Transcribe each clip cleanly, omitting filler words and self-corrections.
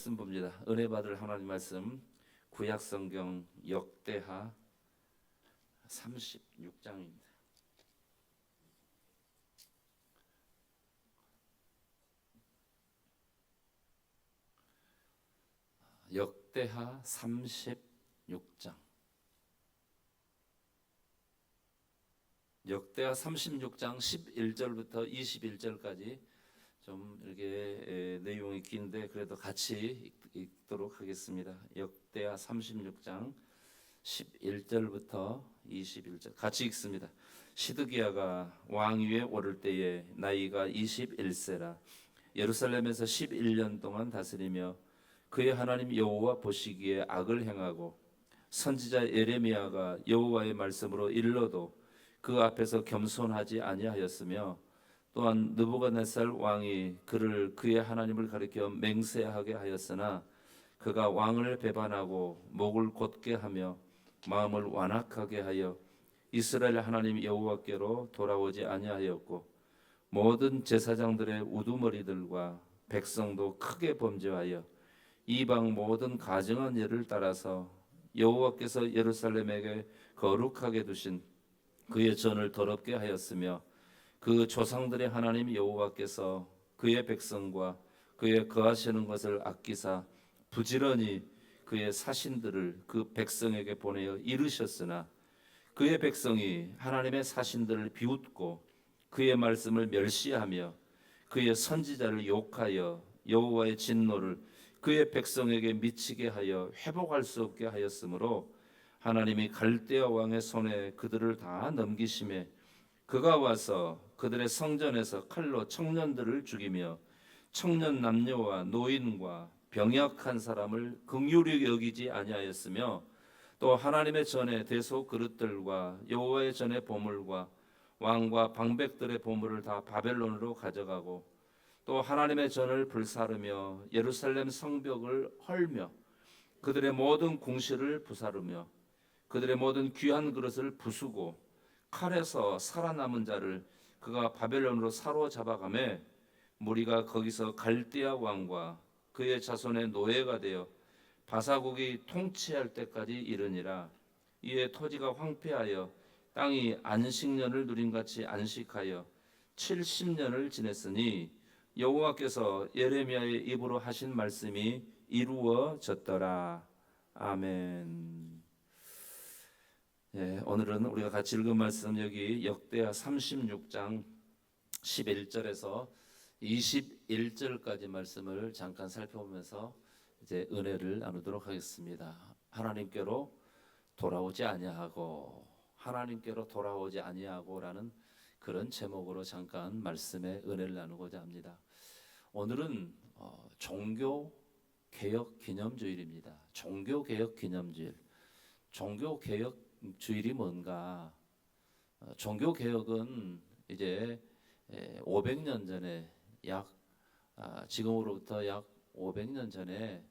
말씀 봅니다. 은혜 받을 하나님 말씀 구약 성경 역대하 36장입니다. 역대하 36장. 역대하 36장 11절부터 21절까지 좀 이렇게 내용이 긴데 그래도 같이 읽도록 하겠습니다. 역대하 36장 11절부터 21절 같이 읽습니다. 시드기야가 왕위에 오를 때에 나이가 21세라 예루살렘에서 11년 동안 다스리며 그의 하나님 여호와 보시기에 악을 행하고 선지자 예레미야가 여호와의 말씀으로 일러도 그 앞에서 겸손하지 아니하였으며 또한 느부갓네살 왕이 그를 그의 하나님을 가리켜 맹세하게 하였으나 그가 왕을 배반하고 목을 곧게 하며 마음을 완악하게 하여 이스라엘 하나님 여호와께로 돌아오지 아니하였고 모든 제사장들의 우두머리들과 백성도 크게 범죄하여 이방 모든 가증한 예를 따라서 여호와께서 예루살렘에게 거룩하게 두신 그의 전을 더럽게 하였으며 그 조상들의 하나님 여호와께서 그의 백성과 그의 거하시는 것을 아끼사 부지런히 그의 사신들을 그 백성에게 보내어 이르셨으나 그의 백성이 하나님의 사신들을 비웃고 그의 말씀을 멸시하며 그의 선지자를 욕하여 여호와의 진노를 그의 백성에게 미치게 하여 회복할 수 없게 하였으므로 하나님이 갈대아 왕의 손에 그들을 다 넘기심에 그가 와서 그들의 성전에서 칼로 청년들을 죽이며 청년 남녀와 노인과 병약한 사람을 긍휼히 여기지 아니하였으며 또 하나님의 전에 대속 그릇들과 여호와의 전의 보물과 왕과 방백들의 보물을 다 바벨론으로 가져가고 또 하나님의 전을 불사르며 예루살렘 성벽을 헐며 그들의 모든 궁실을 부사르며 그들의 모든 귀한 그릇을 부수고 칼에서 살아남은 자를 그가 바벨론으로 사로잡아가매 무리가 거기서 갈대아 왕과 그의 자손의 노예가 되어 바사국이 통치할 때까지 이르니라. 이에 토지가 황폐하여 땅이 안식년을 누림같이 안식하여 70년을 지냈으니 여호와께서 예레미야의 입으로 하신 말씀이 이루어졌더라. 아멘. 오늘은 우리가 같이 읽은 말씀 여기 역대하 36장 11절에서 21절까지 말씀을 잠깐 살펴보면서 이제 은혜를 나누도록 하겠습니다. 하나님께로 돌아오지 아니하고 하나님께로 돌아오지 아니하고라는 그런 제목으로 잠깐 말씀의 은혜를 나누고자 합니다. 오늘은 종교 개혁 기념주일입니다. 종교 개혁 기념주일. 종교 개혁 주일이 뭔가? 종교 개혁은 이제 500년 전에 지금으로부터 약 500년 전에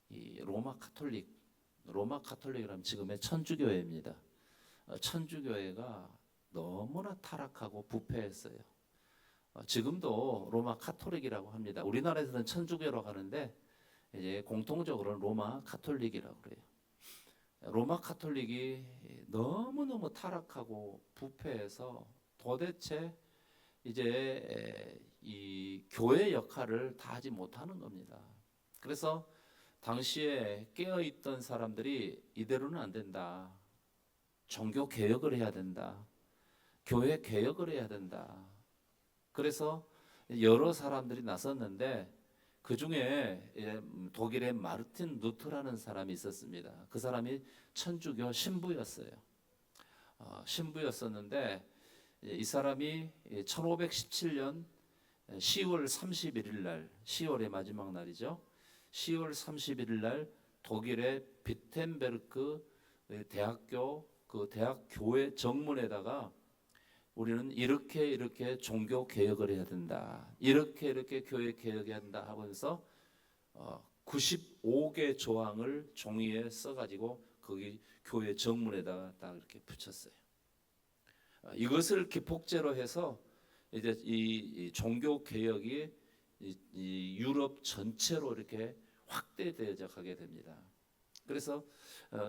이 로마 카톨릭이라면 지금의 천주교회입니다. 천주교회가 너무나 타락하고 부패했어요. 지금도 로마 카톨릭이라고 합니다. 우리나라에서는 천주교라고 하는데 이제 공통적으로는 로마 카톨릭이라고 그래요. 로마 카톨릭이 너무너무 타락하고 부패해서 도대체 이제 이 교회 역할을 다 하지 못하는 겁니다. 그래서 당시에 깨어있던 사람들이 이대로는 안 된다. 종교 개혁을 해야 된다. 교회 개혁을 해야 된다. 그래서 여러 사람들이 나섰는데 그 중에 독일의 마르틴 루터라는 사람이 있었습니다. 그 사람이 천주교 신부였어요. 신부였었는데 이 사람이 1517년 10월 31일 날, 10월의 마지막 날이죠. 10월 31일 날 독일의 비텐베르크 대학교 그 대학 교회 정문에다가 우리는 이렇게 종교 개혁을 해야 된다. 이렇게 교회 개혁해야 한다 하면서 95개 조항을 종이에 써가지고 거기 교회 정문에다가 딱 이렇게 붙였어요. 이것을 기폭제로 해서 이제 이 종교 개혁이 이 유럽 전체로 이렇게 확대되어 가게 됩니다. 그래서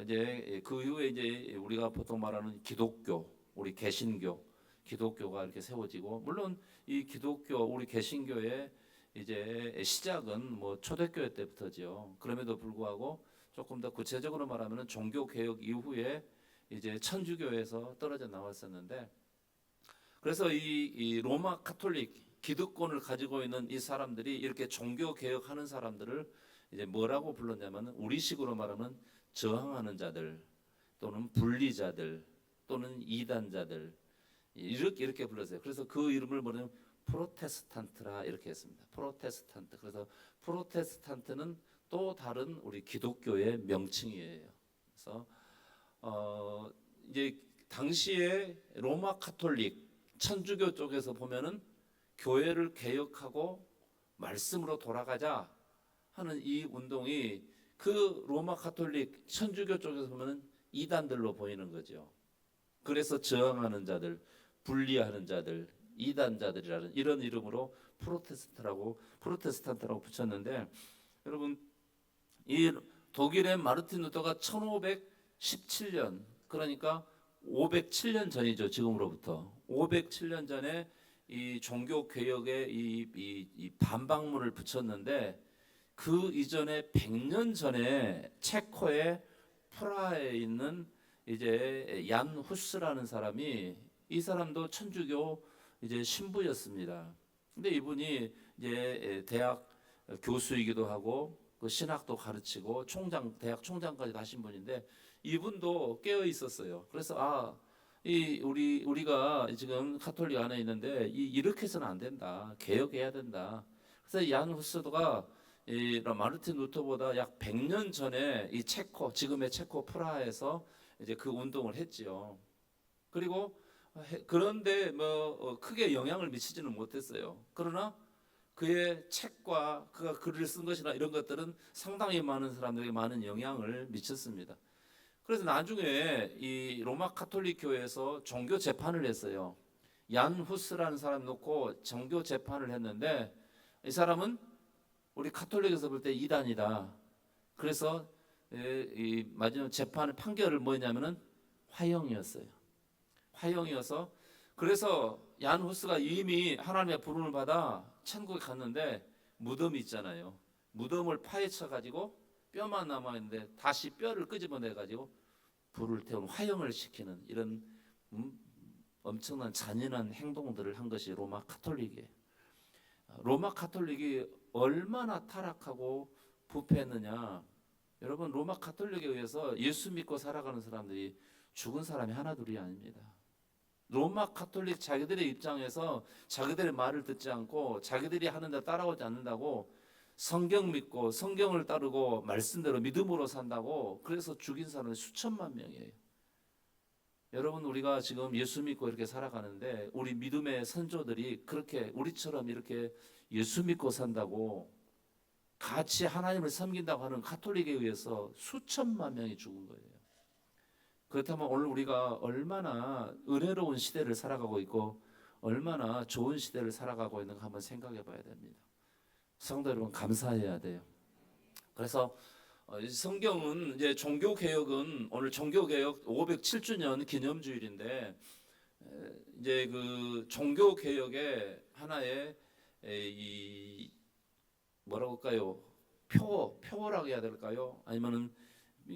이제 그 이후에 이제 우리가 보통 말하는 기독교, 우리 개신교, 기독교가 이렇게 세워지고, 물론 이 기독교, 우리 개신교의 이제 시작은 뭐 초대교회 때부터죠. 그럼에도 불구하고 조금 더 구체적으로 말하면은 종교 개혁 이후에 이제 천주교에서 떨어져 나왔었는데, 그래서 이 로마 카톨릭 기득권을 가지고 있는 이 사람들이 이렇게 종교 개혁하는 사람들을 이제 뭐라고 불렀냐면, 우리식으로 말하면 저항하는 자들 또는 분리자들 또는 이단자들, 이렇게 불렀어요. 그래서 그 이름을 뭐냐면 프로테스탄트라 이렇게 했습니다. 프로테스탄트. 그래서 프로테스탄트는 또 다른 우리 기독교의 명칭이에요. 그래서 이제 당시에 로마 카톨릭 천주교 쪽에서 보면은 교회를 개혁하고 말씀으로 돌아가자 하는 이 운동이 그 로마 카톨릭 천주교 쪽에서 보면은 이단들로 보이는 거죠. 그래서 저항하는 자들, 분리하는 자들, 이단자들이라는 이런 이름으로 프로테스탄트라고 붙였는데, 여러분 이 독일의 마르틴 루터가 1517년, 그러니까 507년 전이죠. 지금으로부터 507년 전에 이 종교 개혁에 이 반박문을 붙였는데, 그 이전에 100년 전에 체코의 프라하에 있는 이제 얀 후스라는 사람이, 이 사람도 천주교 이제 신부였습니다. 근데 이분이 이제 대학 교수이기도 하고 그 신학도 가르치고 대학 총장까지 하신 분인데, 이분도 깨어 있었어요. 그래서 우리가 지금 카톨릭 안에 있는데 이렇게 해서는 안 된다. 개혁해야 된다. 그래서 얀 후스도가 이 마르틴 루터보다 약 100년 전에 이 지금의 체코 프라하에서 이제 그 운동을 했지요. 그런데 뭐 크게 영향을 미치지는 못했어요. 그러나 그의 책과 그가 글을 쓴 것이나 이런 것들은 상당히 많은 사람들에게 많은 영향을 미쳤습니다. 그래서 나중에 이 로마 카톨릭 교회에서 종교 재판을 했어요. 얀 후스라는 사람 놓고 종교 재판을 했는데, 이 사람은 우리 카톨릭에서 볼 때 이단이다. 그래서 이 마지막 재판의 판결을 뭐냐면은 화형이었어요. 화형이어서, 그래서 얀 후스가 이미 하나님의 부름을 받아 천국에 갔는데, 무덤이 있잖아요. 무덤을 파헤쳐 가지고 뼈만 남아 있는데 다시 뼈를 끄집어내 가지고 불을 태운 화형을 시키는 이런 엄청난 잔인한 행동들을 한 것이 로마 카톨릭이에요. 로마 카톨릭이 얼마나 타락하고 부패했느냐. 여러분, 로마 카톨릭에 의해서 예수 믿고 살아가는 사람들이 죽은 사람이 하나둘이 아닙니다. 로마 카톨릭 자기들의 입장에서 자기들의 말을 듣지 않고 자기들이 하는 데 따라오지 않는다고, 성경 믿고 성경을 따르고 말씀대로 믿음으로 산다고 그래서 죽인 사람이 수천만 명이에요. 여러분, 우리가 지금 예수 믿고 이렇게 살아가는데 우리 믿음의 선조들이 그렇게 우리처럼 이렇게 예수 믿고 산다고 같이 하나님을 섬긴다고 하는 카톨릭에 의해서 수천만 명이 죽은 거예요. 그렇다면 오늘 우리가 얼마나 은혜로운 시대를 살아가고 있고 얼마나 좋은 시대를 살아가고 있는가 한번 생각해 봐야 됩니다. 성도 여러분, 감사해야 돼요. 그래서 성경은 이제 종교 개혁은 오늘 종교 개혁 507주년 기념주일인데, 이제 그 종교 개혁의 하나의 이 뭐라고 할까요? 표어라고 해야 될까요? 아니면은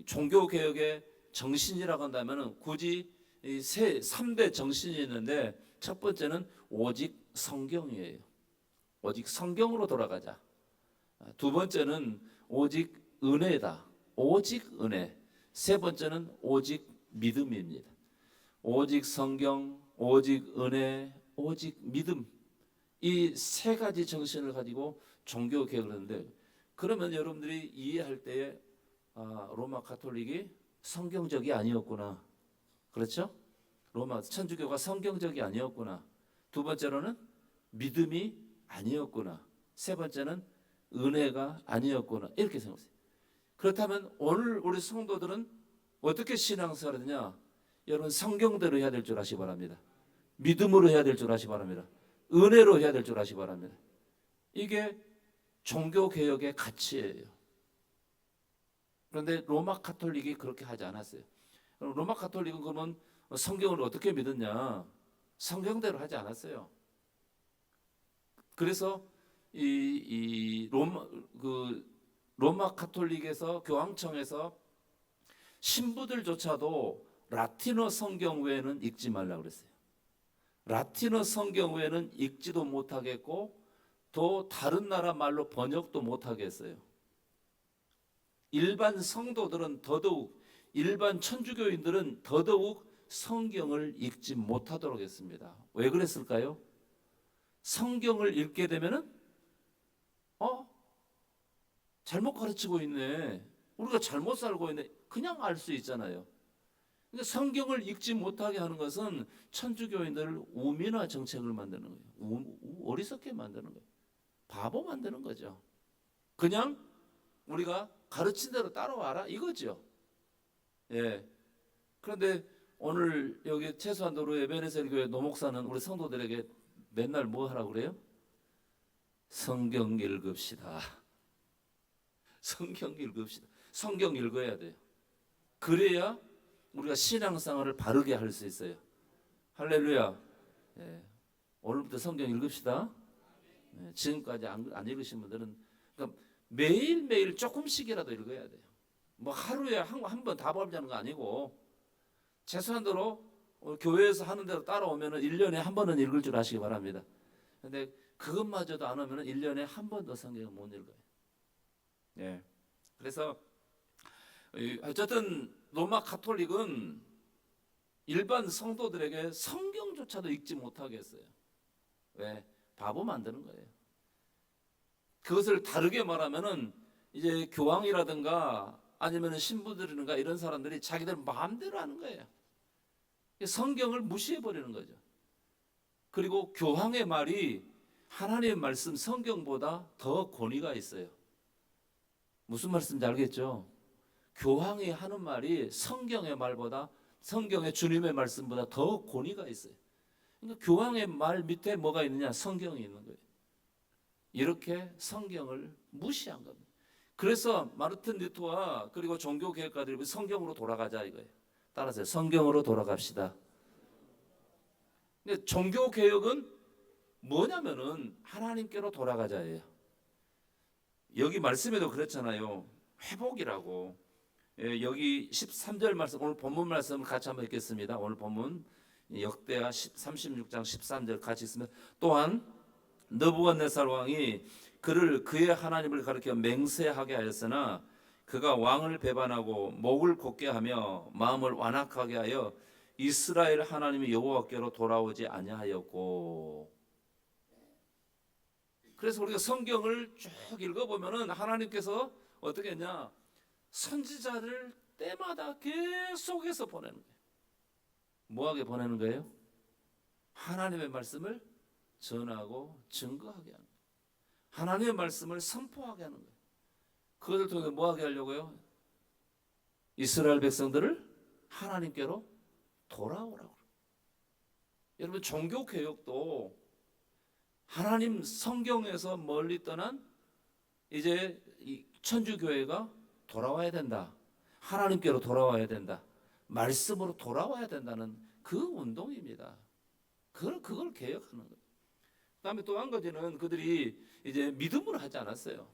종교 개혁의 정신이라고 한다면은 굳이 이 3대 정신이 있는데, 첫 번째는 오직 성경이에요. 오직 성경으로 돌아가자. 두 번째는 오직 은혜다. 오직 은혜. 세 번째는 오직 믿음입니다. 오직 성경, 오직 은혜, 오직 믿음. 이 세 가지 정신을 가지고 종교 개혁을 하는데, 그러면 여러분들이 이해할 때에 로마 카톨릭이 성경적이 아니었구나. 그렇죠? 로마 천주교가 성경적이 아니었구나. 두 번째로는 믿음이 아니었구나. 세 번째는 은혜가 아니었구나. 이렇게 생각했어요. 그렇다면 오늘 우리 성도들은 어떻게 신앙생활을 하느냐? 여러분, 성경대로 해야 될 줄 아시기 바랍니다. 믿음으로 해야 될 줄 아시기 바랍니다. 은혜로 해야 될 줄 아시기 바랍니다. 이게 종교개혁의 가치예요. 그런데 로마 가톨릭이 그렇게 하지 않았어요. 그럼 로마 가톨릭은 그러면 성경을 어떻게 믿었냐? 성경대로 하지 않았어요. 그래서 이 로마 가톨릭에서 교황청에서 신부들조차도 라틴어 성경 외에는 읽지 말라고 그랬어요. 라틴어 성경 외에는 읽지도 못하겠고 또 다른 나라 말로 번역도 못하게 했어요. 일반 성도들은 더더욱, 일반 천주교인들은 더더욱 성경을 읽지 못하도록 했습니다. 왜 그랬을까요? 성경을 읽게 되면은 잘못 가르치고 있네, 우리가 잘못 살고 있네, 그냥 알 수 있잖아요. 근데 성경을 읽지 못하게 하는 것은 천주교인들을 우민화 정책을 만드는 거예요. 어리석게 만드는 거예요. 바보 만드는 거죠. 그냥 우리가 가르친 대로 따라와라 이거죠. 예. 그런데 오늘 여기 최소한 도로 에베네셀 교회 노목사는 우리 성도들에게 맨날 뭐 하라고 그래요? 성경 읽읍시다. 성경 읽읍시다. 성경 읽어야 돼요. 그래야 우리가 신앙생활을 바르게 할 수 있어요. 할렐루야. 예. 오늘부터 성경 읽읍시다. 예. 지금까지 안 읽으신 분들은 그러니까 매일매일 조금씩이라도 읽어야 돼요. 뭐 하루에 한 번 다 보자는 거 아니고 최소한도로 교회에서 하는 대로 따라오면은 1년에 한 번은 읽을 줄 아시기 바랍니다. 근데 그것마저도 안 하면은 1년에 한 번도 성경을 못 읽어요. 예. 그래서 어쨌든 로마 가톨릭은 일반 성도들에게 성경조차도 읽지 못하게 했어요. 왜? 바보 만드는 거예요. 그것을 다르게 말하면은 이제 교황이라든가 아니면 신부들이든가 이런 사람들이 자기들 마음대로 하는 거예요. 성경을 무시해 버리는 거죠. 그리고 교황의 말이 하나님의 말씀 성경보다 더 권위가 있어요. 무슨 말씀인지 알겠죠? 교황이 하는 말이 성경의 말보다, 성경의 주님의 말씀보다 더 권위가 있어요. 그러니까 교황의 말 밑에 뭐가 있느냐? 성경이 있는 거예요. 이렇게 성경을 무시한 겁니다. 그래서 마르틴 루터와 그리고 종교개혁가들이 성경으로 돌아가자 이거예요. 따라서 성경으로 돌아갑시다. 근데 종교개혁은 뭐냐면은 하나님께로 돌아가자예요. 여기 말씀에도 그렇잖아요. 회복이라고. 예, 여기 13절 말씀, 오늘 본문 말씀 같이 한번 읽겠습니다. 오늘 본문 역대하 36장 13절 같이 있으면, 또한 느부갓네살 왕이 그를 그의 하나님을 가리켜 맹세하게 하였으나 그가 왕을 배반하고 목을 곧게 하며 마음을 완악하게 하여 이스라엘 하나님의 여호와께로 돌아오지 아니하였고. 그래서 우리가 성경을 쭉 읽어보면은 하나님께서 어떻게 했냐? 선지자를 때마다 계속해서 보내는 거예요. 뭐하게 보내는 거예요? 하나님의 말씀을 전하고 증거하게 하는 거예요. 하나님의 말씀을 선포하게 하는 거예요. 그것을 통해 뭐하게 하려고요? 이스라엘 백성들을 하나님께로 돌아오라고. 여러분, 종교개혁도 하나님 성경에서 멀리 떠난 이제 이 천주교회가 돌아와야 된다. 하나님께로 돌아와야 된다. 말씀으로 돌아와야 된다는 그 운동입니다. 그걸 개혁하는 거예요. 그다음에 또 한 가지는 그들이 이제 믿음으로 하지 않았어요.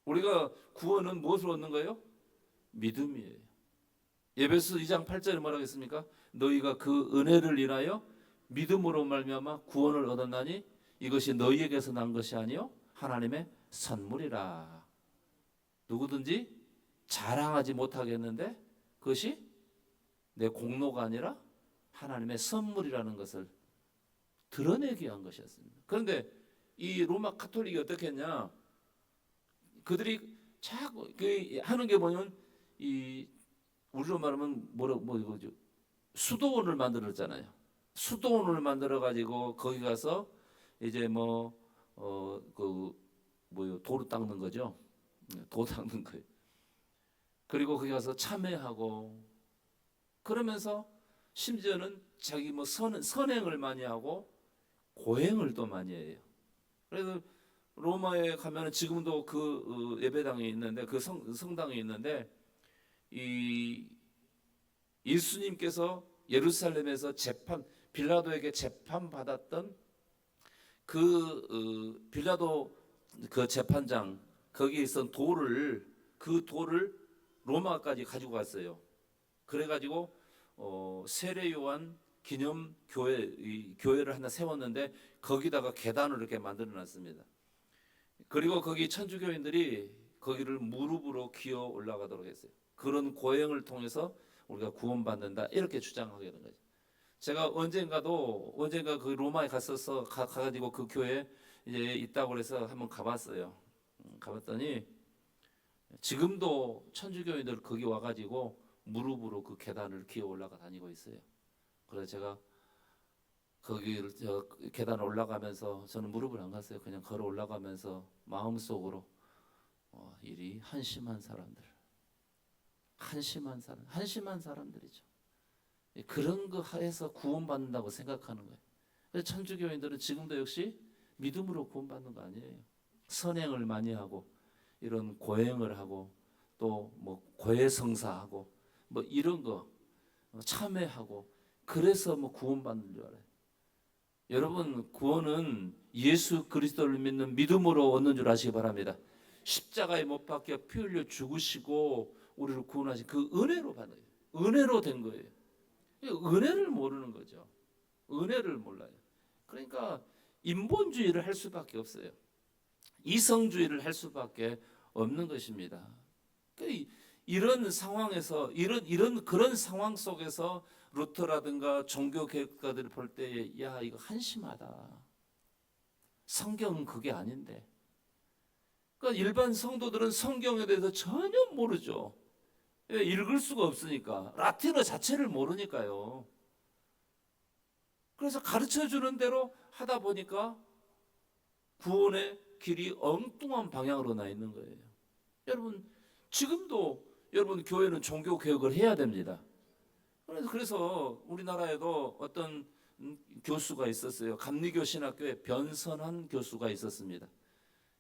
우리가 구원은 무엇으로 얻는 거예요? 믿음이에요. 에베소 2장 8절에 뭐라고 했습니까? 너희가 그 은혜를 인하여 믿음으로 말미암아 구원을 얻었나니 이것이 너희에게서 난 것이 아니요 하나님의 선물이라. 누구든지 자랑하지 못하겠는데 그것이 내 공로가 아니라 하나님의 선물이라는 것을 드러내기 위한 것이었습니다. 그런데 이 로마 가톨릭이 어떻게 했냐? 그들이 자꾸 하는 게 뭐냐면 이 우리로 말하면 이거죠? 수도원을 만들었잖아요. 수도원을 만들어 가지고 거기 가서 이제 도로 닦는 거죠. 도 닦는 거예요. 그리고 거기 가서 참회하고 그러면서 심지어는 자기 선행을 많이 하고 고행을 또 많이 해요. 그래서 로마에 가면은 지금도 그 예배당이 있는데 그 성당이 있는데 이 예수님께서 예루살렘에서 빌라도에게 재판 받았던 그 빌라도 그 재판장 거기에 있던 그 돌을 로마까지 가지고 갔어요. 그래가지고 세례 요한 기념 교회를 하나 세웠는데 거기다가 계단을 이렇게 만들어놨습니다. 그리고 거기 천주교인들이 거기를 무릎으로 기어 올라가도록 했어요. 그런 고행을 통해서 우리가 구원받는다 이렇게 주장하게 된 거죠. 제가 언젠가 그 로마에 가가지고 그 교회 이제 있다고 그래서 한번 가봤어요. 가봤더니 지금도 천주교인들 거기 와가지고 무릎으로 그 계단을 기어 올라가 다니고 있어요. 그래서 제가 거기 계단 올라가면서 저는 무릎을 안 갔어요. 그냥 걸어 올라가면서 마음속으로 이리 한심한 사람들이죠. 그런 거 해서 구원받는다고 생각하는 거예요. 그래서 천주교인들은 지금도 역시 믿음으로 구원받는 거 아니에요. 선행을 많이 하고 이런 고행을 하고 또 뭐 고해성사하고 뭐 이런 거 참회하고 그래서 뭐 구원받는 줄 알아요. 여러분 구원은 예수 그리스도를 믿는 믿음으로 얻는 줄 아시기 바랍니다. 십자가에 못 박혀 피 흘려 죽으시고 우리를 구원하신 그 은혜로 받는 거예요. 은혜로 된 거예요. 은혜를 모르는 거죠. 은혜를 몰라요. 그러니까 인본주의를 할 수밖에 없어요. 이성주의를 할 수밖에 없는 것입니다. 이런 상황에서 그런 상황 속에서 루터라든가 종교 개혁가들을 볼 때 야 이거 한심하다. 성경은 그게 아닌데. 그러니까 일반 성도들은 성경에 대해서 전혀 모르죠. 읽을 수가 없으니까 라틴어 자체를 모르니까요. 그래서 가르쳐 주는 대로 하다 보니까 구원의 길이 엉뚱한 방향으로 나 있는 거예요. 여러분 지금도 여러분 교회는 종교 개혁을 해야 됩니다. 그래서 우리나라에도 어떤 교수가 있었어요. 감리교 신학교에 변선한 교수가 있었습니다.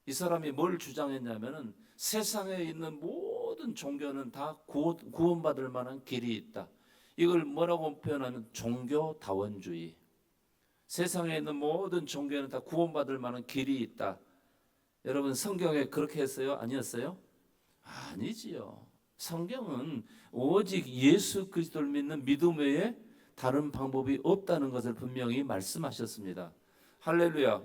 이 사람이 뭘 주장했냐면은 세상에 있는 모든 종교는 다 구원받을 만한 길이 있다. 이걸 뭐라고 표현하면 종교다원주의. 세상에 있는 모든 종교는 다 구원받을 만한 길이 있다. 여러분 성경에 그렇게 했어요? 아니었어요? 아니지요. 성경은 오직 예수 그리스도를 믿는 믿음 외에 다른 방법이 없다는 것을 분명히 말씀하셨습니다. 할렐루야.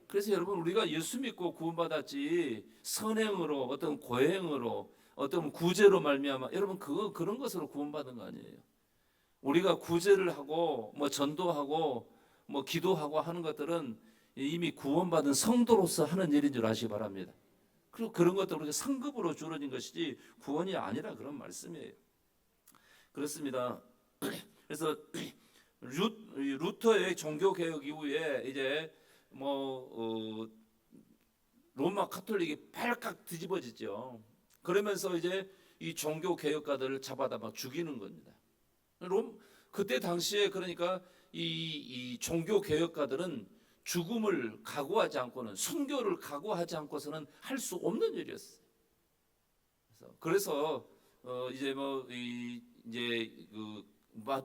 그래서 여러분 우리가 예수 믿고 구원받았지 선행으로 어떤 고행으로 어떤 구제로 말미암아 여러분 그런 것으로 구원받은 거 아니에요. 우리가 구제를 하고 뭐 전도하고 뭐 기도하고 하는 것들은 이미 구원받은 성도로서 하는 일인 줄 아시기 바랍니다. 그리고 그런 것도 우리가 상급으로 주어진 것이지 구원이 아니라 그런 말씀이에요. 그렇습니다. 그래서 루터의 종교 개혁 이후에 이제 로마 카톨릭이 발칵 뒤집어지죠. 그러면서 이제 이 종교 개혁가들을 잡아다 막 죽이는 겁니다. 그때 당시에 그러니까 이 종교 개혁가들은 죽음을 각오하지 않고는 순교를 각오하지 않고서는 할 수 없는 일이었어요. 그래서 이제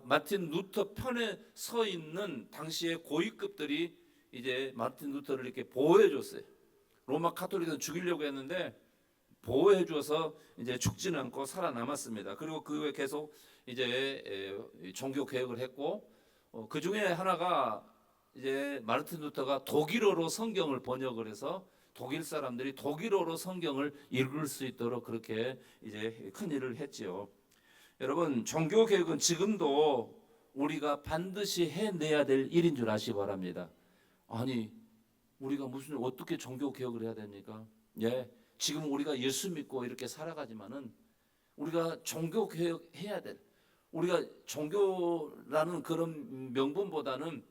마틴 루터 편에 서 있는 당시의 고위급들이 이제 마틴 루터를 이렇게 보호해 줬어요. 로마 카톨릭은 죽이려고 했는데 보호해 줘서 이제 죽지는 않고 살아남았습니다. 그리고 그 후에 계속 이제 종교 개혁을 했고 그 중에 하나가 이제 마르틴 루터가 독일어로 성경을 번역을 해서 독일 사람들이 독일어로 성경을 읽을 수 있도록 그렇게 이제 큰 일을 했지요. 여러분 종교 개혁은 지금도 우리가 반드시 해내야 될 일인 줄 아시기 바랍니다. 아니 우리가 무슨 어떻게 종교 개혁을 해야 됩니까? 예, 지금 우리가 예수 믿고 이렇게 살아가지만은 우리가 종교 개혁해야 될 우리가 종교라는 그런 명분보다는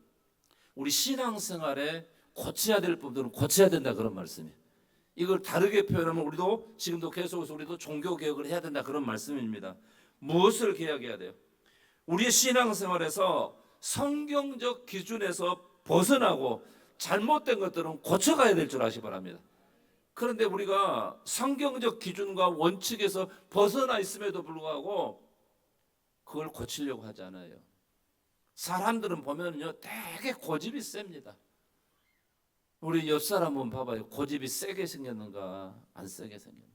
우리 신앙생활에 고쳐야 될 부분들은 고쳐야 된다 그런 말씀이에요. 이걸 다르게 표현하면 우리도 지금도 계속해서 우리도 종교 개혁을 해야 된다 그런 말씀입니다. 무엇을 개혁해야 돼요? 우리의 신앙생활에서 성경적 기준에서 벗어나고 잘못된 것들은 고쳐가야 될 줄 아시기 바랍니다. 그런데 우리가 성경적 기준과 원칙에서 벗어나 있음에도 불구하고 그걸 고치려고 하지 않아요. 사람들은 보면요 되게 고집이 셉니다. 우리 옆 사람 한번 봐봐요. 고집이 세게 생겼는가 안 세게 생겼는가.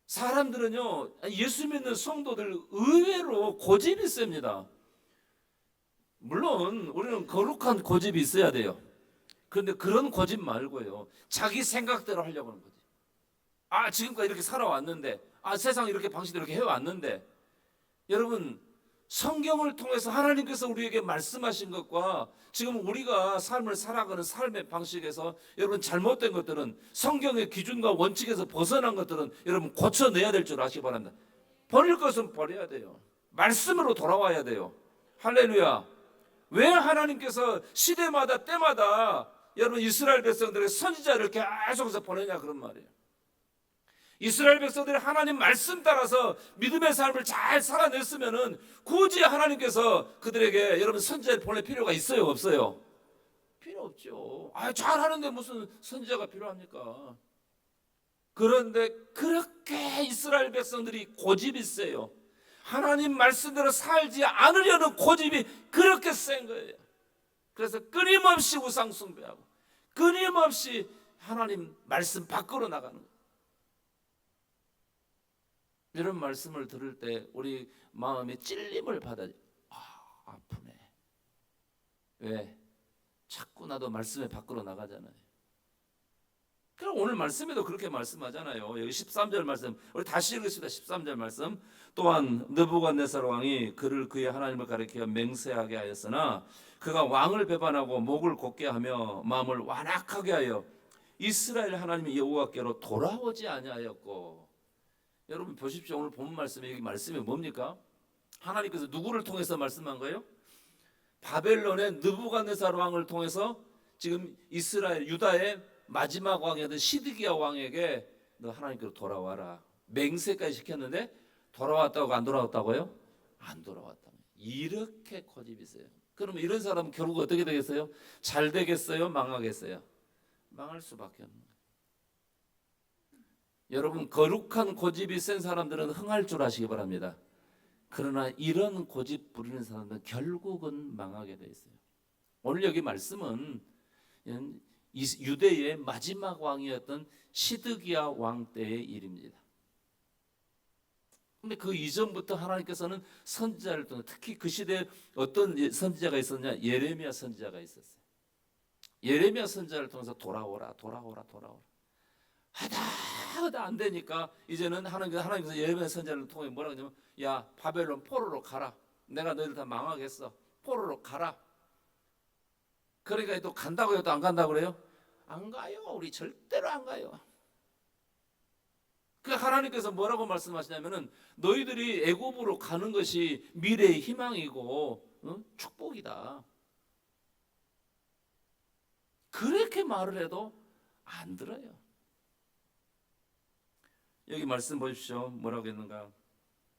사람들은요 예수 믿는 성도들 의외로 고집이 셉니다. 물론 우리는 거룩한 고집이 있어야 돼요. 그런데 그런 고집 말고요 자기 생각대로 하려고 하는 거지. 아 지금까지 이렇게 살아왔는데, 아 세상 이렇게 방식대로 이렇게 해왔는데, 여러분 성경을 통해서 하나님께서 우리에게 말씀하신 것과 지금 우리가 삶을 살아가는 삶의 방식에서 여러분 잘못된 것들은, 성경의 기준과 원칙에서 벗어난 것들은 여러분 고쳐내야 될 줄 아시기 바랍니다. 버릴 것은 버려야 돼요. 말씀으로 돌아와야 돼요. 할렐루야. 왜 하나님께서 시대마다 때마다 여러분 이스라엘 백성들의 선지자를 계속해서 보내냐 그런 말이에요. 이스라엘 백성들이 하나님 말씀 따라서 믿음의 삶을 잘 살아냈으면은 굳이 하나님께서 그들에게 여러분 선지자를 보낼 필요가 있어요 없어요? 필요 없죠. 아 잘하는데 무슨 선지자가 필요합니까? 그런데 그렇게 이스라엘 백성들이 고집이 세요. 하나님 말씀대로 살지 않으려는 고집이 그렇게 센 거예요. 그래서 끊임없이 우상 숭배하고 끊임없이 하나님 말씀 밖으로 나가는 거예요. 이런 말씀을 들을 때 우리 마음에 찔림을 받아요. 아, 아프네. 왜? 자꾸 나도 말씀에 밖으로 나가잖아요. 그럼 오늘 말씀에도 그렇게 말씀하잖아요. 여기 13절 말씀, 우리 다시 읽읍시다. 13절 말씀. 또한 느부갓네살 왕이 그를 그의 하나님을 가리켜 맹세하게 하였으나 그가 왕을 배반하고 목을 곧게 하며 마음을 완악하게 하여 이스라엘 하나님 여호와께로 돌아오지 아니하였고. 여러분 보십시오. 오늘 본 말씀에, 여기 말씀이 뭡니까? 하나님께서 누구를 통해서 말씀한 거예요? 바벨론의 느부갓네살 왕을 통해서 지금 이스라엘 유다의 마지막 왕이었던 시드기야 왕에게 너 하나님께로 돌아와라 맹세까지 시켰는데 돌아왔다고 안 돌아왔다고요? 안 돌아왔다. 이렇게 고집이 있어요. 그러면 이런 사람은 결국 어떻게 되겠어요? 잘 되겠어요? 망하겠어요? 망할 수밖에 없는 거예요. 여러분 거룩한 고집이 센 사람들은 흥할 줄 아시기 바랍니다. 그러나 이런 고집 부리는 사람들은 결국은 망하게 돼 있어요. 오늘 여기 말씀은 유대의 마지막 왕이었던 시드기야 왕 때의 일입니다. 근데 그 이전부터 하나님께서는 선지자를 통해, 특히 그 시대에 어떤 선지자가 있었냐? 예레미야 선지자가 있었어요. 예레미야 선지자를 통해서 돌아오라 하다 안 되니까 이제는 하나님께서 예레미야 선지자를 통해 뭐라 그러냐면 야 바벨론 포로로 가라. 내가 너희들 다 망하겠어. 포로로 가라. 그러니까 또 간다고 해도 안 간다고 그래요? 안 가요. 우리 절대로 안 가요. 그러니까 하나님께서 뭐라고 말씀하시냐면은 너희들이 애굽으로 가는 것이 미래의 희망이고 축복이다. 그렇게 말을 해도 안 들어요. 여기 말씀 보십시오. 뭐라고 했는가?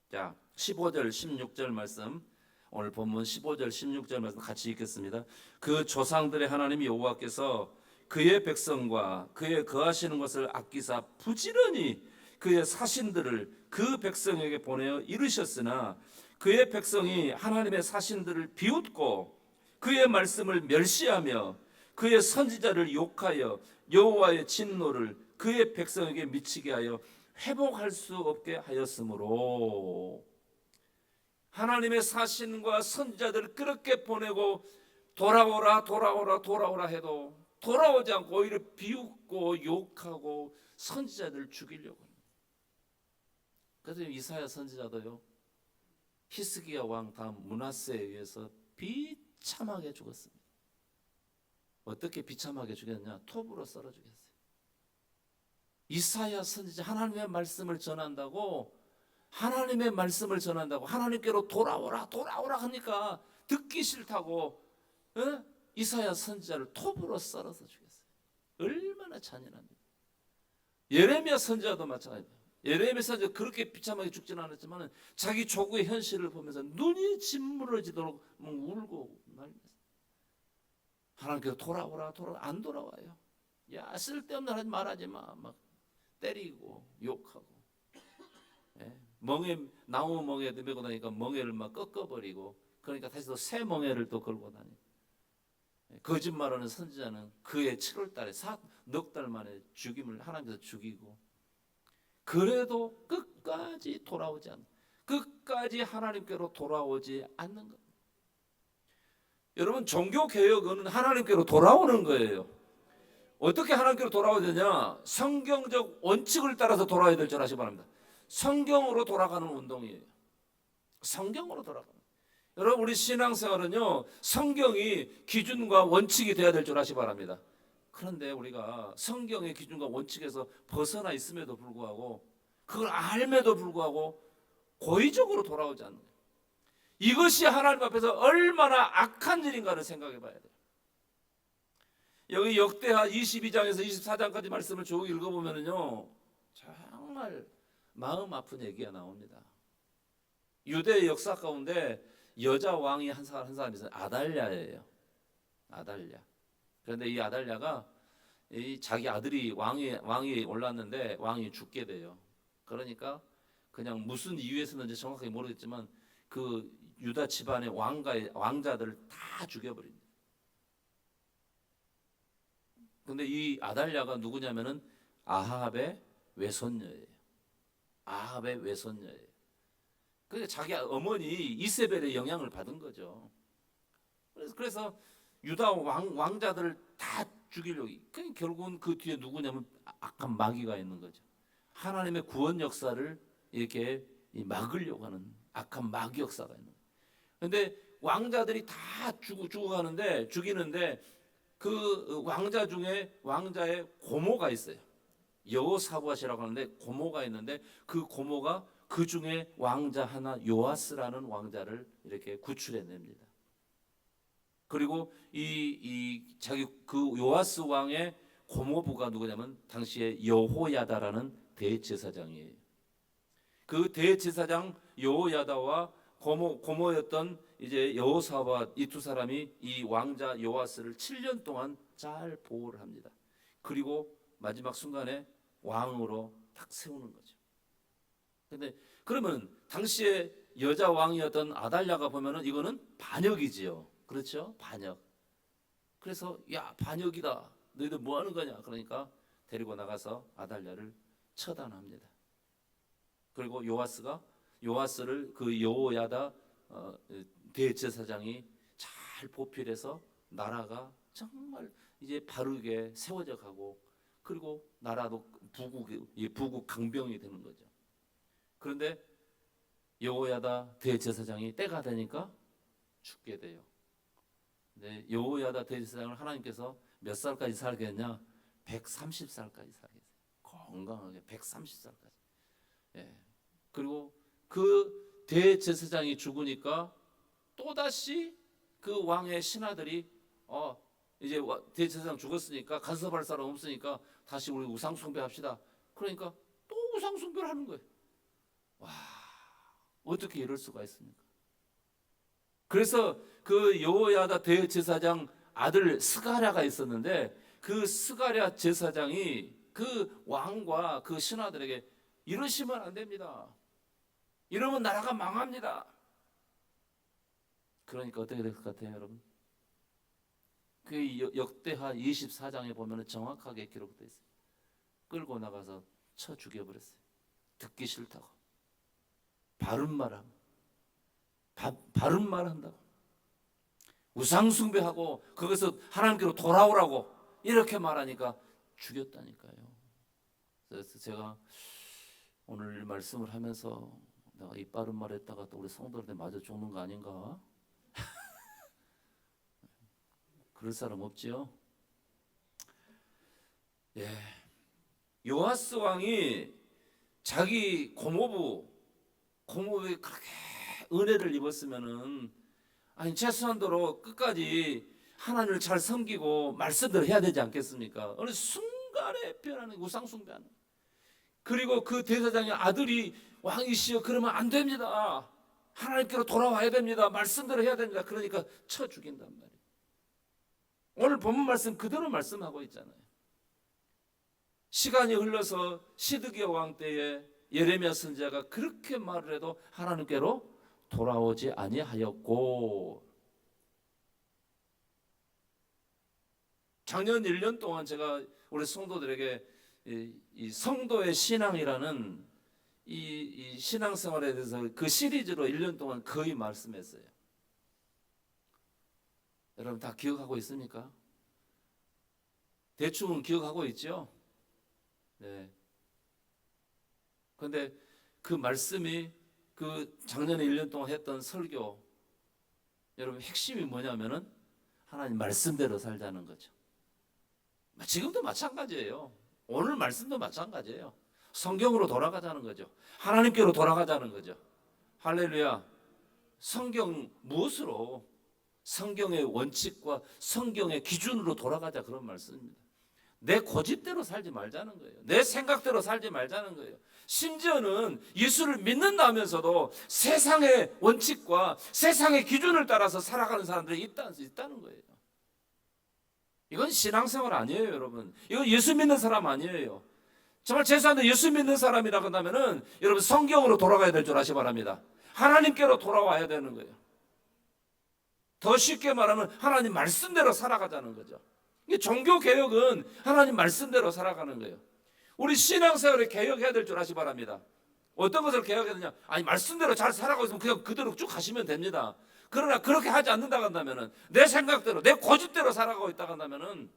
자, 15절 16절 말씀, 오늘 본문 15절 16절 말씀 같이 읽겠습니다. 그 조상들의 하나님 여호와께서 그의 백성과 그의 거하시는 것을 아끼사 부지런히 그의 사신들을 그 백성에게 보내어 이르셨으나 그의 백성이 하나님의 사신들을 비웃고 그의 말씀을 멸시하며 그의 선지자를 욕하여 여호와의 진노를 그의 백성에게 미치게 하여 회복할 수 없게 하였으므로 하나님의 사신과 선지자들을 그렇게 보내고 돌아오라 해도 돌아오지 않고 오히려 비웃고 욕하고 선지자들을 죽이려고 합니다. 그래서 이사야 선지자도요 히스기야 왕 다음 므낫세에 의해서 비참하게 죽었습니다. 어떻게 비참하게 죽였냐? 톱으로 썰어 죽였어요. 이사야 선지자 하나님의 말씀을 전한다고 하나님께로 돌아오라 하니까 듣기 싫다고 이사야 선지자를 톱으로 썰어서 죽였어요. 얼마나 잔인합니까? 예레미야 선지자도 마찬가지입니다. 예레미야 선지자 그렇게 비참하게 죽지는 않았지만 자기 조국의 현실을 보면서 눈이 짓무러지도록 울고 말렸어요. 하나님께서 돌아오라 안 돌아와요. 야, 쓸데없는 말하지 마. 막 때리고 욕하고. 예? 나무 멍에도 메고 다니까 멍에를 막 꺾어버리고, 그러니까 다시 또 새 멍에를 또 걸고 다니. 거짓말하는 선지자는 그해 7월 달에 넉 달 만에 죽임을 하나님께서 죽이고, 그래도 끝까지 돌아오지 않는, 끝까지 하나님께로 돌아오지 않는 것. 여러분, 종교 개혁은 하나님께로 돌아오는 거예요. 어떻게 하나님께로 돌아와야 되냐? 성경적 원칙을 따라서 돌아와야 될 줄 아시기 바랍니다. 성경으로 돌아가는 운동이에요. 성경으로 돌아가는. 여러분, 우리 신앙생활은요, 성경이 기준과 원칙이 되어야 될 줄 아시기 바랍니다. 그런데 우리가 성경의 기준과 원칙에서 벗어나 있음에도 불구하고, 그걸 알면도 불구하고 고의적으로 돌아오지 않는 거예요. 이것이 하나님 앞에서 얼마나 악한 일인가를 생각해 봐야 돼요. 여기 역대하 22장에서 24장까지 말씀을 쭉 읽어보면요, 정말 마음 아픈 얘기가 나옵니다. 유대의 역사 가운데 여자 왕이 한 사람 있어요. 아달랴예요. 아달랴. 그런데 이 아달랴가 자기 아들이 왕이 올랐는데 왕이 죽게 돼요. 그러니까 그냥 무슨 이유에서는지 정확하게 모르겠지만 그 유다 집안의 왕자들을 다 죽여버립니다. 근데 이 아달랴가 누구냐면은 아합의 외손녀예요. 아합의 외손녀예요. 그러니까 자기 어머니 이세벨의 영향을 받은 거죠. 그래서 유다 왕자들을 다 죽이려고. 결국은 그 뒤에 누구냐면 악한 마귀가 있는 거죠. 하나님의 구원 역사를 이렇게 막으려고 하는 악한 마귀 역사가 있는 거예요. 그런데 왕자들이 다 죽이는데 그 왕자 중에 왕자의 고모가 있어요. 여호사밧이라고 하는데 고모가 있는데, 그 고모가 그 중에 왕자 하나 요아스라는 왕자를 이렇게 구출해냅니다. 그리고 자기 그 요아스 왕의 고모부가 누구냐면 당시에 여호야다라는 대제사장이에요. 그 대제사장 여호야다와 고모였던 이제 여호사밧, 이 두 사람이 이 왕자 요아스를 7년 동안 잘 보호를 합니다. 그리고 마지막 순간에 왕으로 딱 세우는 거죠. 근데 그러면 당시에 여자 왕이었던 아달랴가 보면은 이거는 반역이지요. 그렇죠? 반역. 그래서 야, 반역이다. 너희들 뭐 하는 거냐? 그러니까 데리고 나가서 아달랴를 처단합니다. 그리고 요아스를 그 여호야다 대제사장이 잘 보필해서 나라가 정말 이제 바르게 세워져 가고, 그리고 나라도 부국 강병이 되는 거죠. 그런데 여호야다 대제사장이 때가 되니까 죽게 돼요. 근데 여호야다 대제사장을 하나님께서 몇 살까지 살게 했냐? 130살까지 살게 했어요. 건강하게 130살까지. 예. 그리고 그 대제사장이 죽으니까 또다시 그 왕의 신하들이 이제 대제사장 죽었으니까 간섭할 사람 없으니까 다시 우리 우상 숭배합시다. 그러니까 또 우상 숭배를 하는 거예요. 와, 어떻게 이럴 수가 있습니까? 그래서 그 여호야다 대제사장 아들 스가랴가 있었는데, 그 스가랴 제사장이 그 왕과 그 신하들에게 이러시면 안 됩니다. 이러면 나라가 망합니다. 그러니까 어떻게 될 것 같아요, 여러분? 그 역대하 24장에 보면 정확하게 기록되어 있어요. 끌고 나가서 쳐 죽여버렸어요. 듣기 싫다고. 바른 말 한다고. 우상 숭배하고 거기서 하나님께로 돌아오라고 이렇게 말하니까 죽였다니까요. 그래서 제가 오늘 말씀을 하면서 내가 이 바른 말 했다가 또 우리 성도들한테 맞아 죽는 거 아닌가? 그럴 사람 없지요? 예. 요아스 왕이 자기 고모부에 그렇게 은혜를 입었으면은, 아니 최소한도로 끝까지 하나님을 잘 섬기고 말씀대로 해야 되지 않겠습니까? 어느 순간에 변하는 우상 숭배하는. 그리고 그 대제사장의 아들이 왕이시여 그러면 안 됩니다. 하나님께로 돌아와야 됩니다. 말씀대로 해야 됩니다. 그러니까 쳐 죽인단 말이에요. 오늘 본문 말씀 그대로 말씀하고 있잖아요. 시간이 흘러서 시드기야 왕 때에 예레미야 선지자가 그렇게 말을 해도 하나님께로 돌아오지 아니하였고, 작년 1년 동안 제가 우리 성도들에게 이 성도의 신앙이라는 이 신앙생활에 대해서 그 시리즈로 1년 동안 거의 말씀했어요. 여러분 다 기억하고 있습니까? 대충은 기억하고 있죠? 네. 그런데 그 말씀이 그 작년에 1년 동안 했던 설교, 여러분 핵심이 뭐냐면은 하나님 말씀대로 살자는 거죠. 지금도 마찬가지예요. 오늘 말씀도 마찬가지예요. 성경으로 돌아가자는 거죠. 하나님께로 돌아가자는 거죠. 할렐루야. 성경 무엇으로? 성경의 원칙과 성경의 기준으로 돌아가자, 그런 말씀입니다. 내 고집대로 살지 말자는 거예요. 내 생각대로 살지 말자는 거예요. 심지어는 예수를 믿는다면서도 세상의 원칙과 세상의 기준을 따라서 살아가는 사람들이 있다는 거예요. 이건 신앙생활 아니에요, 여러분. 이건 예수 믿는 사람 아니에요. 정말 죄송한데 예수 믿는 사람이라고 한다면은 여러분 성경으로 돌아가야 될 줄 아시기 바랍니다. 하나님께로 돌아와야 되는 거예요. 더 쉽게 말하면 하나님 말씀대로 살아가자는 거죠. 종교 개혁은 하나님 말씀대로 살아가는 거예요. 우리 신앙생활을 개혁해야 될 줄 아시기 바랍니다. 어떤 것을 개혁해야 되냐? 아니 말씀대로 잘 살아가고 있으면 그냥 그대로 쭉 가시면 됩니다. 그러나 그렇게 하지 않는다고 한다면은, 내 생각대로 내 고집대로 살아가고 있다고 한다면은,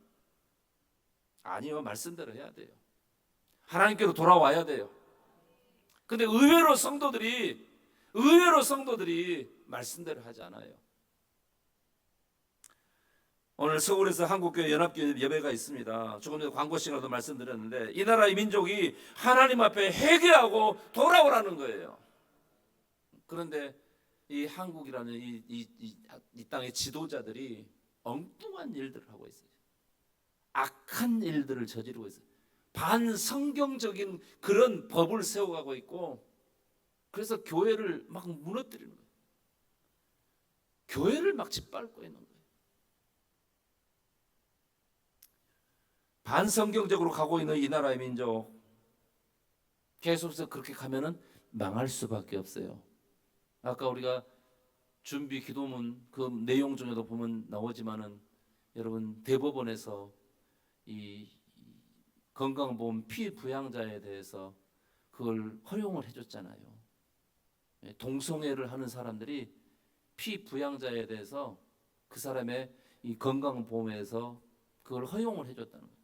아니요, 말씀대로 해야 돼요. 하나님께로 돌아와야 돼요. 근데 의외로 성도들이 말씀대로 하지 않아요. 오늘 서울에서 한국교회 연합교회 예배가 있습니다. 조금 전에 광고 시간에도 말씀드렸는데, 이 나라의 민족이 하나님 앞에 회개하고 돌아오라는 거예요. 그런데 이 한국이라는 이 땅의 지도자들이 엉뚱한 일들을 하고 있어요. 악한 일들을 저지르고 있어요. 반성경적인 그런 법을 세워가고 있고, 그래서 교회를 막 무너뜨리는 거예요. 교회를 막 짓밟고 있는 거예요. 반성경적으로 가고 있는 이 나라의 민족, 계속해서 그렇게 가면은 망할 수밖에 없어요. 아까 우리가 준비 기도문 그 내용 중에도 보면 나오지만은, 여러분 대법원에서 이 건강보험 피부양자에 대해서 그걸 허용을 해줬잖아요. 동성애를 하는 사람들이 피부양자에 대해서 그 사람의 이 건강보험에서 그걸 허용을 해줬다는 거예요.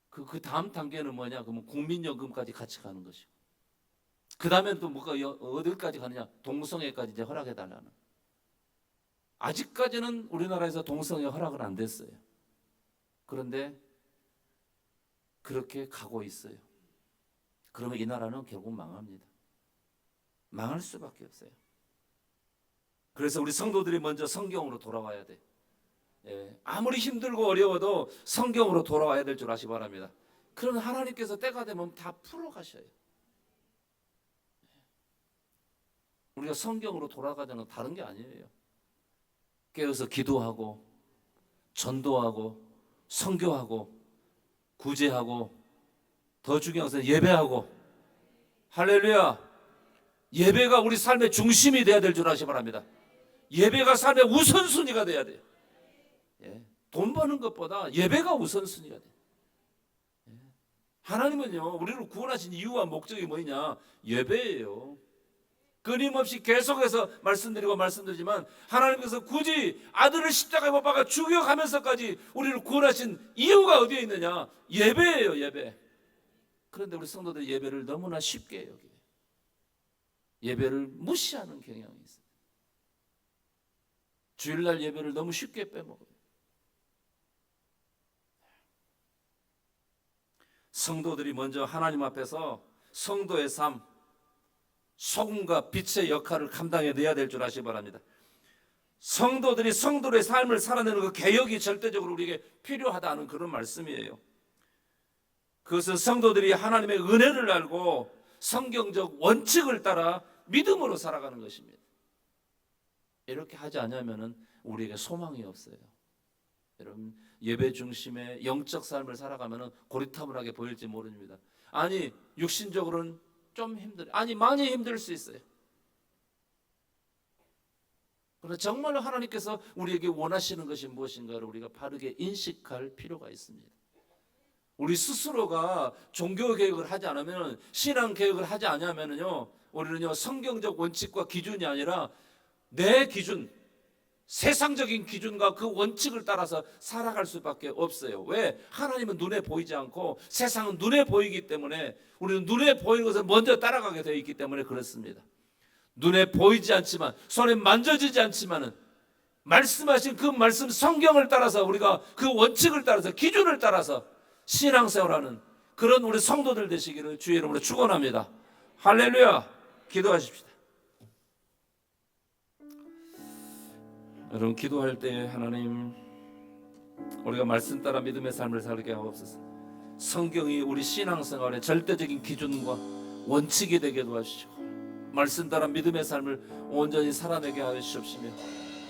그 다음 단계는 뭐냐? 그러면 국민연금까지 같이 가는 것이고, 그 다음엔 또 뭐가 어디까지 가느냐? 동성애까지 이제 허락해달라는. 아직까지는 우리나라에서 동성애 허락은 안 됐어요. 그런데 그렇게 가고 있어요. 그러면 이 나라는 결국 망합니다. 망할 수밖에 없어요. 그래서 우리 성도들이 먼저 성경으로 돌아와야 돼. 아무리 힘들고 어려워도 성경으로 돌아와야 될 줄 아시기 바랍니다. 그럼 하나님께서 때가 되면 다 풀어가셔요. 우리가 성경으로 돌아가자는 건 다른 게 아니에요. 깨어서 기도하고 전도하고 선교하고 구제하고, 더 중요한 것은 예배하고. 할렐루야. 예배가 우리 삶의 중심이 돼야 될 줄 아시기 바랍니다. 예배가 삶의 우선순위가 돼야 돼요. 돈 버는 것보다 예배가 우선순위가 돼요. 하나님은요, 우리를 구원하신 이유와 목적이 뭐냐? 예배예요. 끊임없이 계속해서 말씀드리지만, 하나님께서 굳이 아들을 십자가에 못 박아 죽여가면서까지 우리를 구원하신 이유가 어디에 있느냐? 예배예요, 예배. 그런데 우리 성도들 예배를 너무나 쉽게 여겨요. 예배를 무시하는 경향이 있어요. 주일날 예배를 너무 쉽게 빼먹어요. 성도들이 먼저 하나님 앞에서 성도의 삶, 소금과 빛의 역할을 감당해내야 될 줄 아시기 바랍니다. 성도들이 성도의 삶을 살아내는 그 개혁이 절대적으로 우리에게 필요하다는 그런 말씀이에요. 그것은 성도들이 하나님의 은혜를 알고 성경적 원칙을 따라 믿음으로 살아가는 것입니다. 이렇게 하지 않으면 우리에게 소망이 없어요. 여러분, 예배 중심의 영적 삶을 살아가면 고리타분하게 보일지 모릅니다. 아니, 육신적으로는 좀 힘들어요. 아니, 많이 힘들 수 있어요. 그러나 정말로 하나님께서 우리에게 원하시는 것이 무엇인가를 우리가 바르게 인식할 필요가 있습니다. 우리 스스로가 종교 개혁을 하지 않으면, 신앙 개혁을 하지 않으면요, 우리는요 성경적 원칙과 기준이 아니라 내 기준, 세상적인 기준과 그 원칙을 따라서 살아갈 수밖에 없어요. 왜? 하나님은 눈에 보이지 않고 세상은 눈에 보이기 때문에, 우리는 눈에 보이는 것을 먼저 따라가게 되어 있기 때문에 그렇습니다. 눈에 보이지 않지만, 손에 만져지지 않지만은 말씀하신 그 말씀 성경을 따라서, 우리가 그 원칙을 따라서, 기준을 따라서 신앙생활하는 그런 우리 성도들 되시기를 주의 이름으로 축원합니다. 할렐루야. 기도하십시다. 여러분, 기도할 때 하나님, 우리가 말씀 따라 믿음의 삶을 살게 하옵소서. 성경이 우리 신앙생활의 절대적인 기준과 원칙이 되게 도와주시고, 말씀 따라 믿음의 삶을 온전히 살아내게 하여 주시옵시며,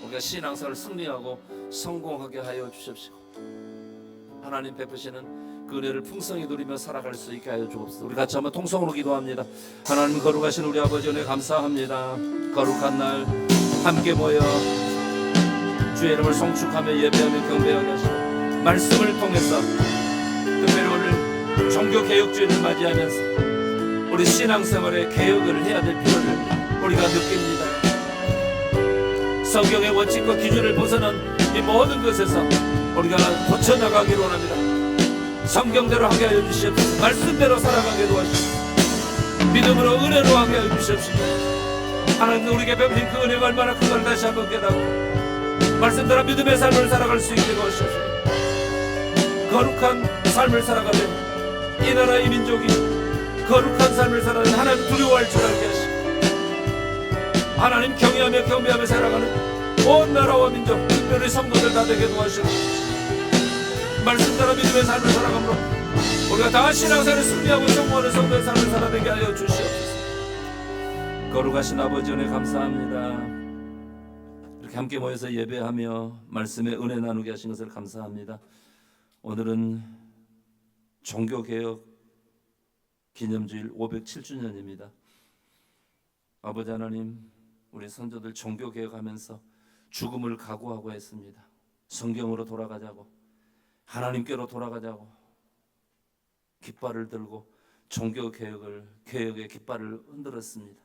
우리가 신앙생활을 승리하고 성공하게 하여 주시옵시고, 하나님 베푸시는 그 은혜를 풍성히 누리며 살아갈 수 있게 하여 주옵소서. 우리 같이 한번 통성으로 기도합니다. 하나님, 거룩하신 우리 아버지 은혜 감사합니다. 거룩한 날 함께 모여 주의 이름을 송축하며 예배하며 경배하게 하시고, 말씀을 통해서 특별히 오늘 종교개혁주의를 맞이하면서 우리 신앙생활의 개혁을 해야 될 필요를 우리가 느낍니다. 성경의 원칙과 기준을 벗어난 이 모든 것에서 우리가 고쳐나가기를 원합니다. 성경대로 하게 하여 주시옵소서. 말씀대로 살아가게 도와주시옵소서. 믿음으로 은혜로 하게 하여 주시옵소서. 하나님, 우리에게 베푸신 그 은혜가 얼마나 큰가를 다시 한번 깨닫고 말씀대로 믿음의 삶을 살아갈 수 있게 도와주시옵소서. 거룩한 삶을 살아가며 이 나라 이 민족이 거룩한 삶을 살아가는 하나님 두려워할 줄 알게 하시고, 하나님 경외하며 경배하며 살아가는 온 나라와 민족, 특별히 성도들 다 되게 도와주시옵소서. 말씀 따라 믿음의 삶을 살아가므로 우리가 다 신앙생활을 승리하고 성공하는 성도의 삶을 살아내게 하여 주시옵소서. 거룩하신 아버지 은혜 감사합니다. 이렇게 함께 모여서 예배하며 말씀의 은혜 나누게 하신 것을 감사합니다. 오늘은 종교개혁 기념주일 507주년입니다. 아버지 하나님, 우리 선조들 종교개혁하면서 죽음을 각오하고 했습니다. 성경으로 돌아가자고, 하나님께로 돌아가자고 깃발을 들고 종교개혁의 깃발을 흔들었습니다.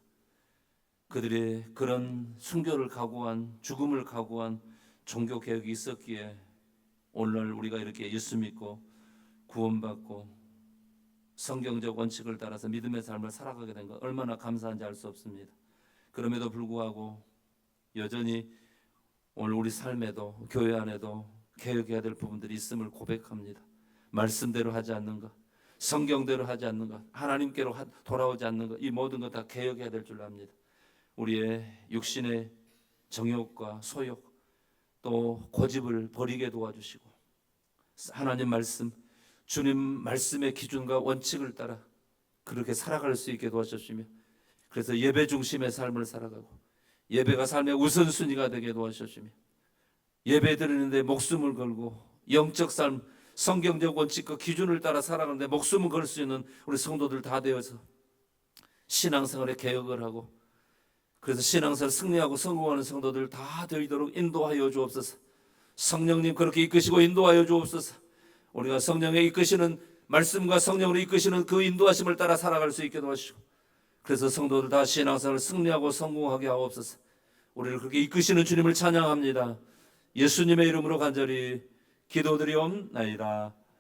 그들의 그런 순교를 각오한, 죽음을 각오한 종교개혁이 있었기에 오늘날 우리가 이렇게 예수 믿고 구원받고 성경적 원칙을 따라서 믿음의 삶을 살아가게 된 것, 얼마나 감사한지 알 수 없습니다. 그럼에도 불구하고 여전히 오늘 우리 삶에도, 교회 안에도 개혁해야 될 부분들이 있음을 고백합니다. 말씀대로 하지 않는 것, 성경대로 하지 않는 것, 하나님께로 돌아오지 않는 것, 이 모든 것 다 개혁해야 될 줄 압니다. 우리의 육신의 정욕과 소욕, 또 고집을 버리게 도와주시고, 하나님 말씀, 주님 말씀의 기준과 원칙을 따라 그렇게 살아갈 수 있게 도와주시며, 그래서 예배 중심의 삶을 살아가고 예배가 삶의 우선순위가 되게 도와주시며, 예배 드리는데 목숨을 걸고 영적 삶, 성경적 원칙과 기준을 따라 살아가는데 목숨을 걸 수 있는 우리 성도들 다 되어서 신앙생활에 개혁을 하고, 그래서 신앙생활 승리하고 성공하는 성도들 다 되도록 인도하여 주옵소서. 성령님 그렇게 이끄시고 인도하여 주옵소서. 우리가 성령의 이끄시는 말씀과 성령으로 이끄시는 그 인도하심을 따라 살아갈 수 있게 도와주시고, 그래서 성도들 다 신앙생활을 승리하고 성공하게 하옵소서. 우리를 그렇게 이끄시는 주님을 찬양합니다. 예수님의 이름으로 간절히 기도드리옵나이다.